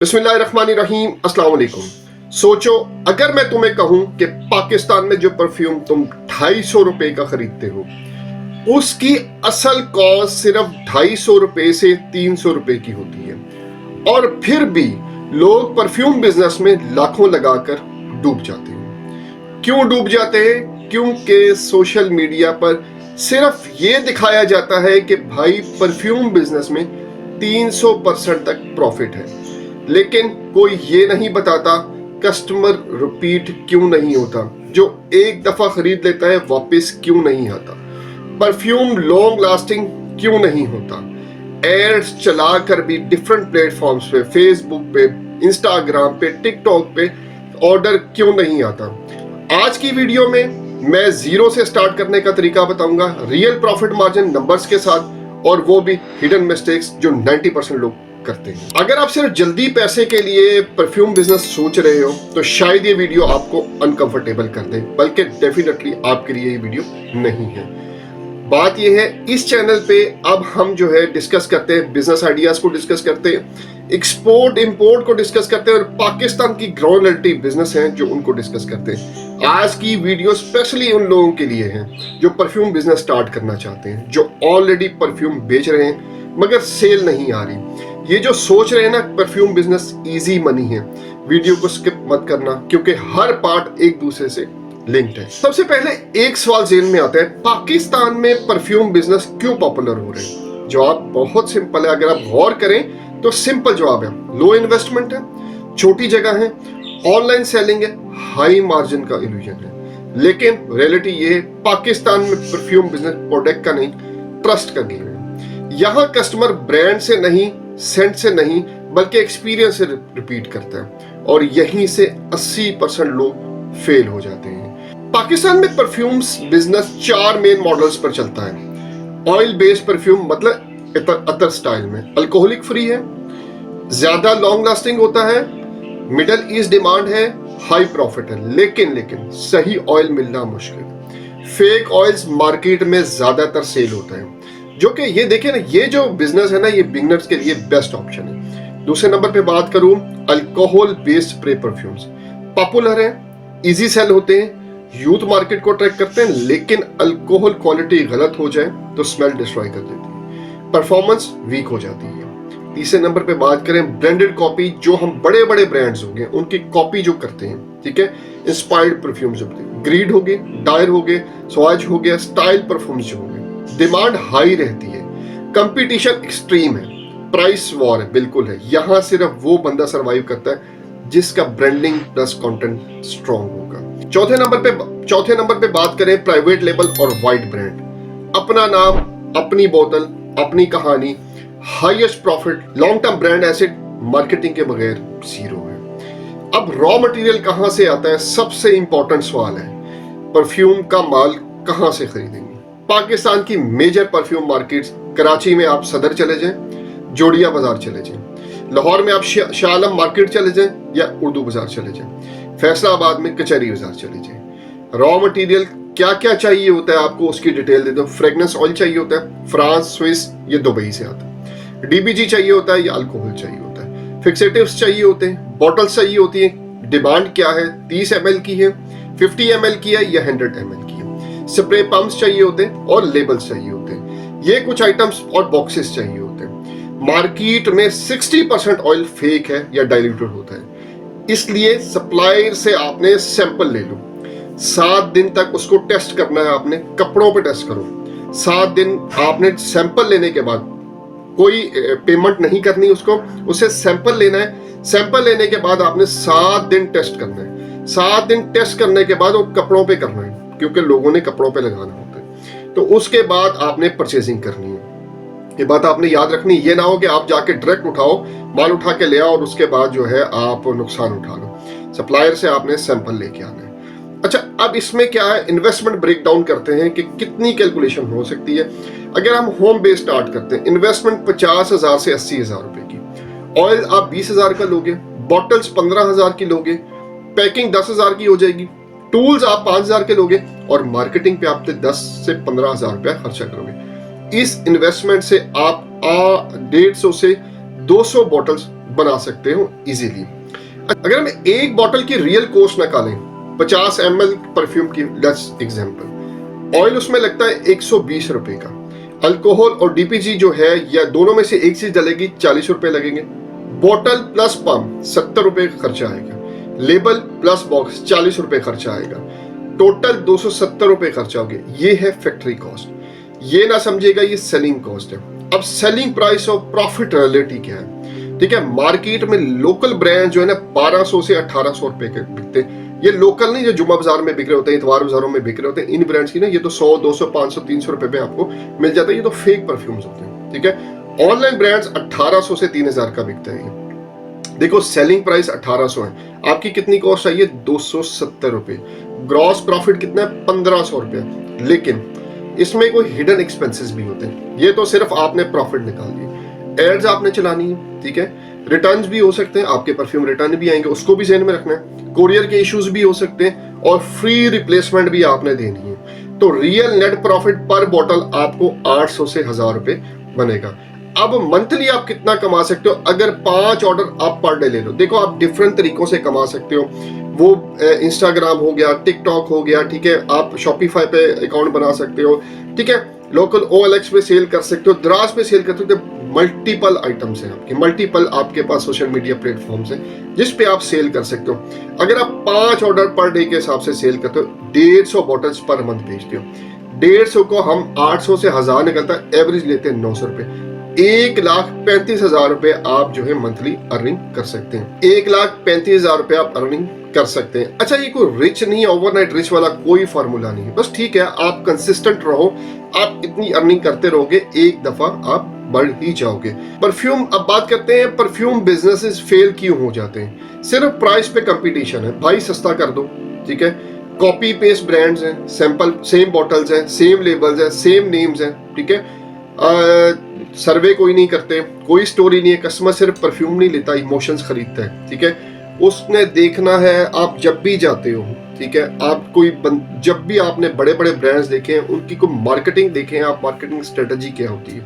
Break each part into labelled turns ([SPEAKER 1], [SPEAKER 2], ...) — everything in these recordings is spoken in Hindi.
[SPEAKER 1] बिस्मिल्लाहिर्रहमानिर्रहीम, अस्सलाम वालेकुम। सोचो अगर मैं तुम्हें कहूं कि पाकिस्तान में जो परफ्यूम तुम 250 रुपए का खरीदते हो उसकी असल कॉस्ट सिर्फ 250 रुपए से 300 रुपए की होती है, और फिर भी लोग परफ्यूम बिजनेस में लाखों लगाकर डूब जाते हैं। क्यों डूब जाते हैं? क्योंकि सोशल मीडिया पर सिर्फ ये दिखाया जाता है कि भाई परफ्यूम बिजनेस में 300% तक प्रॉफिट है, लेकिन कोई ये नहीं बताता कस्टमर रिपीट क्यों नहीं होता, जो एक दफा खरीद लेता है वापस क्यों नहीं आता, परफ्यूम लॉन्ग लास्टिंग क्यों नहीं होता, एड्स चलाकर भी डिफरेंट प्लेटफॉर्म्स पे, फेसबुक पे, इंस्टाग्राम पे, टिकटॉक पे ऑर्डर क्यों नहीं आता। आज की वीडियो में मैं जीरो से स्टार्ट करने का तरीका बताऊंगा, रियल प्रॉफिट मार्जिन नंबर्स के साथ, और वो भी हिडन मिस्टेक्स जो 90% लोग करते हैं। अगर आप सिर्फ जल्दी पैसे के लिए परफ्यूम बिजनेस सोच रहे हो तो शायद ये वीडियो आपको अनकंफर्टेबल कर दे, बल्कि डेफिनेटली आपके लिए ये वीडियो नहीं है। बात ये है, इस चैनल पे अब हम जो है डिस्कस करते हैं, बिजनेस आइडियाज को डिस्कस करते हैं, एक्सपोर्ट इंपोर्ट को डिस्कस करते हैं, और पाकिस्तान की ग्राउंड रियलिटी बिजनेस हैं जो उनको डिस्कस करते हैं। आज की वीडियो स्पेशली उन लोगों के लिए है जो परफ्यूम बिजनेस स्टार्ट करना चाहते हैं, जो ऑलरेडी परफ्यूम बेच रहे हैं मगर सेल नहीं आ रही। ये जो सोच रहे हैं ना परफ्यूम बिजनेस इजी मनी है, वीडियो को स्किप मत करना क्योंकि हर पार्ट एक दूसरे से लिंक्ड है। सबसे पहले एक सवाल ज़हन में आता है, पाकिस्तान में परफ्यूम बिजनेस क्यों पॉपुलर हो रहे हैं? जवाब बहुत सिंपल है, अगर आप गौर करें तो सिंपल जवाब है, लो इन्वेस्टमेंट है, छोटी जगह है, ऑनलाइन सेलिंग है, हाई मार्जिन का इल्यूजन है। लेकिन रियलिटी ये है, पाकिस्तान में परफ्यूम बिजनेस प्रोडक्ट का नहीं, ट्रस्ट का गेम है। यहाँ कस्टमर ब्रांड से नहीं, सेंट से नहीं, बल्कि एक्सपीरियंस से रिपीट करता है, और यहीं से 80% लोग फेल हो जाते हैं। पाकिस्तान में परफ्यूम्स बिजनेस 4 मेन मॉडल्स पर चलता है। ऑयल बेस्ड परफ्यूम मतलब अतर स्टाइल में, अल्कोहलिक फ्री है, ज्यादा लॉन्ग लास्टिंग होता है, मिडल ईस्ट डिमांड है, हाई प्रॉफिट है, लेकिन सही ऑयल मिलना मुश्किल है। फेक ऑयल्स मार्केट में ज्यादातर सेल होता है, जो कि ये देखें ना, ये जो बिजनेस है ना, ये बिगनर्स के लिए बेस्ट ऑप्शन है। दूसरे नंबर पे बात करूं, alcohol based spray perfumes popular है, इजी सेल होते हैं, यूथ मार्केट को अट्रैक्ट करते हैं, लेकिन अल्कोहल क्वालिटी गलत हो जाए तो स्मेल डिस्ट्रॉय कर देती है, परफॉर्मेंस वीक हो जाती है। तीसरे नंबर पे बात करें ब्रांडेड कॉपी, जो हम बड़े बड़े ब्रांड्स हो गए उनकी कॉपी जो करते हैं, ठीक है, इंस्पायर्ड परफ्यूम्स होते हैं, ग्रीड हो गए, डायर हो गए, स्वाज हो गया, स्टाइल परफ्यूम्स जो हो गए, डिमांड हाई रहती है, कंपटीशन एक्सट्रीम है, प्राइस वॉर है, बिल्कुल है। यहाँ सिर्फ वो बंदा सरवाइव करता है जिसका ब्रांडिंग प्लस कंटेंट स्ट्रॉन्ग होगा। चौथे नंबर पे बात करें प्राइवेट लेबल और वाइड ब्रांड, अपना नाम, अपनी बोतल, अपनी कहानी, highest profit, long term brand asset, marketing के बगैर जीरो है। अब रॉ मटेरियल कहां से आता है? सबसे इंपॉर्टेंट सवाल है, परफ्यूम का माल कहां से खरीदेंगे? पाकिस्तान की मेजर परफ्यूम मार्केट्स, कराची में आप सदर चले जाएं, जोड़िया बाजार चले जाएं, लाहौर में आप शाह आलम मार्केट चले जाएं या उर्दू बाजार चले जाएं, फैसलाबाद में कचहरी बाजार चले जाएं। रॉ मटेरियल क्या क्या चाहिए होता है आपको, उसकी डिटेल दे दो। फ्रेगनेंस ऑयल चाहिए होता है, फ्रांस, स्विस या दुबई से आता है। डीबीजी चाहिए होता है या अल्कोहल चाहिए होता है। फिक्सेटिव्स चाहिए होते हैं, बॉटल्स चाहिए होती हैं। डिमांड क्या है? 30 ml की है, 50 ml की है या 100 ml की है। स्प्रे पंप्स चाहिए होते हैं और लेबल्स चाहिए होते हैं। ये कुछ आइटम्स और बॉक्सेस चाहिए होते हैं। मार्केट में 60% ऑयल फेक है या डाइल्यूटेड होता है, इसलिए सप्लायर से आपने सैंपल ले लो, 7 दिन तक उसको टेस्ट करना है, आपने कपड़ों पे टेस्ट करो। 7 दिन आपने सैंपल लेने के बाद कोई पेमेंट नहीं करनी उसको, उसे सैंपल लेना है। सैंपल लेने के बाद आपने 7 दिन टेस्ट करना है। 7 दिन टेस्ट करने के बाद वो कपड़ों पे करना है, क्योंकि लोगों ने कपड़ों पे लगाना होता है। तो उसके बाद आपने परचेजिंग करनी है। ये बात आपने याद रखनी, ये ना हो कि आप जाके डायरेक्ट उठाओ, माल उठा के ले आओ और उसके बाद जो है आप नुकसान उठा लो। सप्लायर से आपने सैंपल लेके आना है। अच्छा, अब इसमें क्या है, इन्वेस्टमेंट ब्रेक डाउन करते हैं कि कितनी कैलकुलेशन हो सकती है। अगर हम होम बेस स्टार्ट करते हैं, इन्वेस्टमेंट 50,000 से 80,000 रुपए की, ऑयल आप 20,000 का लोगे, बॉटल्स 15,000 की लोगे, पैकिंग 10,000 की हो जाएगी, टूल्स आप 5,000 के लोगे, और मार्केटिंग पे आप 10 से 15,000 रुपया खर्चा करोगे। इस इन्वेस्टमेंट से आप 150 से 200 बॉटल्स बना सकते हो इजीली। अगर हम एक बॉटल की रियल कॉस्ट निकालें 50 ml परफ्यूम की, लेट्स एग्जांपल, ऑयल उसमें लगता है 120 रुपए का, अल्कोहल और डीपीजी जो है या दोनों में से एक चीज डलेगी 40 रुपए लगेंगे, बॉटल प्लस पंप 70 रुपए का खर्चा आएगा, लेबल प्लस बॉक्स 40 रुपए खर्चा आएगा, टोटल 270 रुपए खर्चा हो गया। ये है फैक्ट्री कॉस्ट। ये ना समझिएगा ये सेलिंग कॉस्ट है। अब सेलिंग प्राइस और प्रॉफिट रियलिटी क्या है, ठीक है। मार्केट में लोकल ब्रांड जो है ना 1200 से 1800 रुपए के बिकते हैं। ये लोकल नहीं, जो जुम्मा बाजार में बिक रहे होते हैं, इतवार बाजारों में बिक रहे होते हैं, इन ब्रांड्स की ना ये तो 100 200 500 300 रुपए में आपको मिल जाता है। ये तो फेक परफ्यूम्स होते हैं, ठीक है। ऑनलाइन ब्रांड्स 1800 से 3000 का बिकता है। देखो सेलिंग प्राइस 1800 है, आपकी कितनी कॉस्ट आई है 270 रुपए, ग्रॉस प्रॉफिट कितना है 1500 रुपए। लेकिन इसमें कोई हिडन एक्सपेंसेस भी होते हैं। ये तो सिर्फ आपने प्रॉफिट निकाल दिए, एड्स आपने चलानी है, ठीक है। रिटर्न्स भी हो सकते हैं, आपके परफ्यूम रिटर्न भी आएंगे, उसको भी ध्यान में रखना है। कोरियर के इश्यूज भी हो सकते हैं और फ्री रिप्लेसमेंट भी आपने देनी है। तो रियल नेट प्रॉफिट पर बॉटल आपको 800 से 1000 रुपए बनेगा। अब मंथली आप कितना कमा सकते हो अगर 5 ऑर्डर आप पर डे ले लो। देखो आप डिफरेंट तरीकों से कमा सकते हो, वो इंस्टाग्राम हो गया, टिकटॉक हो गया, ठीक है। आप शॉपिफाई पे अकाउंट बना सकते हो, ठीक है। लोकल OLX पे सेल कर सकते हो, द्रास पे सेल कर सकते हो। मल्टीपल आइटम्स हैं आपके, मल्टीपल आपके पास सोशल मीडिया प्लेटफॉर्म्स हैं जिस पे आप सेल कर सकते हो। अगर आप 5 ऑर्डर पर डे के हिसाब से सेल करते हो, 150 बॉटल्स पर मंथ बेचते हो। 150 को हम 800 से 1000 निकलता है, एवरेज लेते हैं 900 रुपए। 1,35,000 रुपए आप जो है मंथली अर्निंग कर सकते हैं। 1,35,000 रुपए आप अर्निंग कर सकते हैं। अच्छा, ये कोई रिच नहीं है, ओवरनाइट रिच वाला कोई फार्मूला नहीं है। बस ठीक है, आप कंसिस्टेंट रहो, आप इतनी अर्निंग करते रहोगे, एक दफा आप बढ़ ही जाओगे। परफ्यूम, अब बात करते हैं परफ्यूम बिजनेसेस फेल क्यों हो जाते हैं। सिर्फ प्राइस पे कंपटीशन है, भाई सस्ता कर दो, ठीक है। कॉपी पेस्ट ब्रांड्स हैं, सैंपल सेम बॉटल्स हैं, सेम लेबल्स हैं, सेम नेम्स हैं, ठीक है। सर्वे कोई नहीं करते, कोई स्टोरी नहीं है, कस्टमर सिर्फ परफ्यूम नहीं लेता, इमोशंस खरीदता है, ठीक है। उसने देखना है, आप जब भी जाते हो, ठीक है, आप कोई जब भी आपने बड़े बड़े ब्रांड्स देखे हैं, उनकी कोई मार्केटिंग देखें, आप मार्केटिंग स्ट्रेटजी क्या होती है,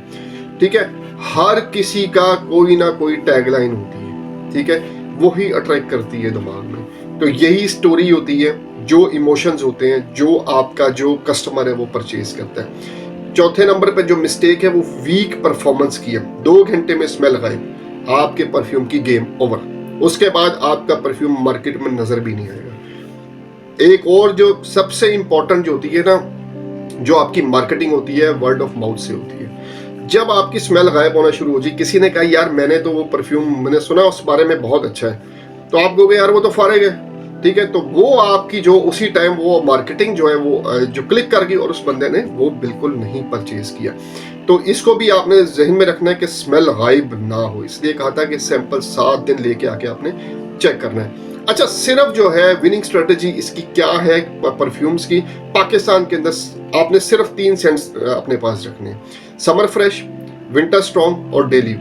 [SPEAKER 1] ठीक है। हर किसी का कोई ना कोई टैगलाइन होती है, ठीक है, वो ही अट्रैक्ट करती है दिमाग में। तो यही स्टोरी होती है, जो इमोशंस होते हैं, जो आपका जो कस्टमर है वो परचेज करता है। चौथे नंबर पे जो मिस्टेक है वो वीक परफॉर्मेंस की है। 2 घंटे में स्मेल गायब, आपके परफ्यूम की गेम ओवर। उसके बाद आपका परफ्यूम मार्केट में नजर भी नहीं आएगा। एक और जो सबसे इंपॉर्टेंट जो होती है ना, जो आपकी मार्केटिंग होती है, वर्ड ऑफ माउथ से होती है। जब आपकी स्मेल गायब होना शुरू हो जाए, किसी ने कहा यार मैंने तो वो परफ्यूम मैंने सुना उस बारे में बहुत अच्छा है, तो आप कहोगे यार वो तो फारेग है, ठीक है। तो वो आपकी जो उसी टाइम वो मार्केटिंग जो है वो जो क्लिक कर गई और उस बंदे ने वो बिल्कुल नहीं परचेज किया। तो इसको भी आपने जहन में रखना है कि स्मेल गायब ना हो, इसलिए कहा था कि सैंपल 7 दिन लेके आके आपने चेक करना है। अच्छा, सिर्फ जो है विनिंग स्ट्रेटेजी इसकी क्या है परफ्यूम्स की, पाकिस्तान के अंदर आपने सिर्फ 3 सेंट्स अपने पास रखने हैं, समर फ्रेश, विंटर स्ट्रॉन्ग और डेली,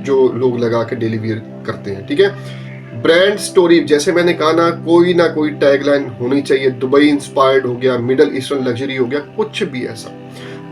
[SPEAKER 1] जो लोग लगा के डेली वियर करते हैं, ठीक है। ब्रांड स्टोरी, जैसे मैंने कहा ना कोई टैगलाइन होनी चाहिए, दुबई इंस्पायर्ड हो गया, मिडल ईस्टर्न लग्जरी हो गया, कुछ भी ऐसा,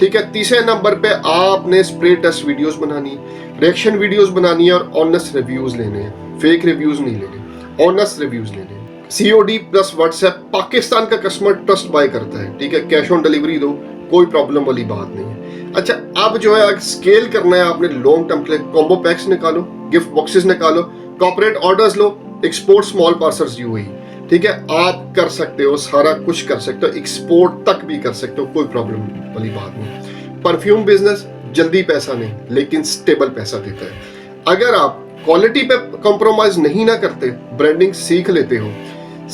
[SPEAKER 1] ठीक है। तीसरे नंबर पे आपने स्प्रे टेस्ट वीडियोस बनानी, रिएक्शन वीडियोस बनानी है और ऑनेस्ट रिव्यूज लेने हैं, फेक रिव्यूज नहीं लेने, ऑनेस्ट रिव्यूज लेने हैं। COD प्लस व्हाट्सएप, पाकिस्तान का कस्टमर ट्रस्ट बाय करता है, ठीक है। कैश ऑन डिलीवरी दो, कोई प्रॉब्लम वाली बात नहीं है। अच्छा, अब जो है स्केल करना है आपने लॉन्ग टर्म के लिए, कॉम्बो पैक्स निकालो, गिफ्ट बॉक्सेस निकालो, कॉर्पोरेट ऑर्डर्स लो, एक्सपोर्ट स्मॉल पार्सल्स UAE, ठीक है। आप कर सकते हो, सारा कुछ कर सकते हो, एक्सपोर्ट तक भी कर सकते हो, कोई प्रॉब्लम वाली बात नहीं। परफ्यूम बिजनेस जल्दी पैसा नहीं, लेकिन स्टेबल पैसा देता है। अगर आप क्वालिटी पे कॉम्प्रोमाइज नहीं ना करते, ब्रांडिंग सीख लेते हो,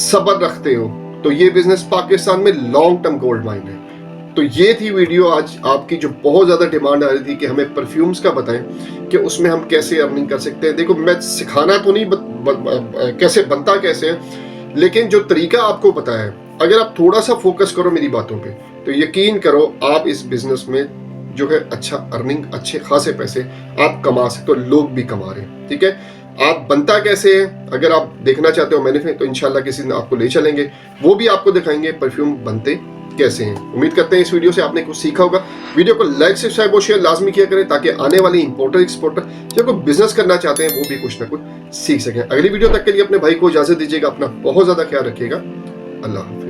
[SPEAKER 1] सब्र रखते हो, तो ये बिजनेस पाकिस्तान में लॉन्ग टर्म गोल्ड माइन है। तो ये थी वीडियो आज आपकी, जो बहुत ज्यादा डिमांड आ रही थी कि हमें परफ्यूम्स का बताएं कि उसमें हम कैसे अर्निंग कर सकते हैं। देखो मैं सिखाना तो नहीं कैसे बनता कैसे है, लेकिन जो तरीका आपको बताया है, अगर आप थोड़ा सा फोकस करो मेरी बातों पे, तो यकीन करो आप इस बिजनेस में जो है अच्छा अर्निंग, अच्छे खासे पैसे आप कमा सकते हो, लोग भी कमा रहे हैं, ठीक है। आप बनता कैसे है, अगर आप देखना चाहते हो मैंने तो इंशाल्लाह किसी दिन आपको ले चलेंगे, वो भी आपको दिखाएंगे परफ्यूम बनते कैसे हैं। उम्मीद करते हैं इस वीडियो से आपने कुछ सीखा होगा। वीडियो को लाइक सब्सक्राइब और शेयर लाजमी किया करें ताकि आने वाली इंपोर्टर एक्सपोर्टर जो कोई बिजनेस करना चाहते हैं वो भी कुछ ना कुछ सीख सकें। अगली वीडियो तक के लिए अपने भाई को इजाजत दीजिएगा। अपना बहुत ज्यादा ख्याल रखिएगा। अल्लाह हाफ़िज़।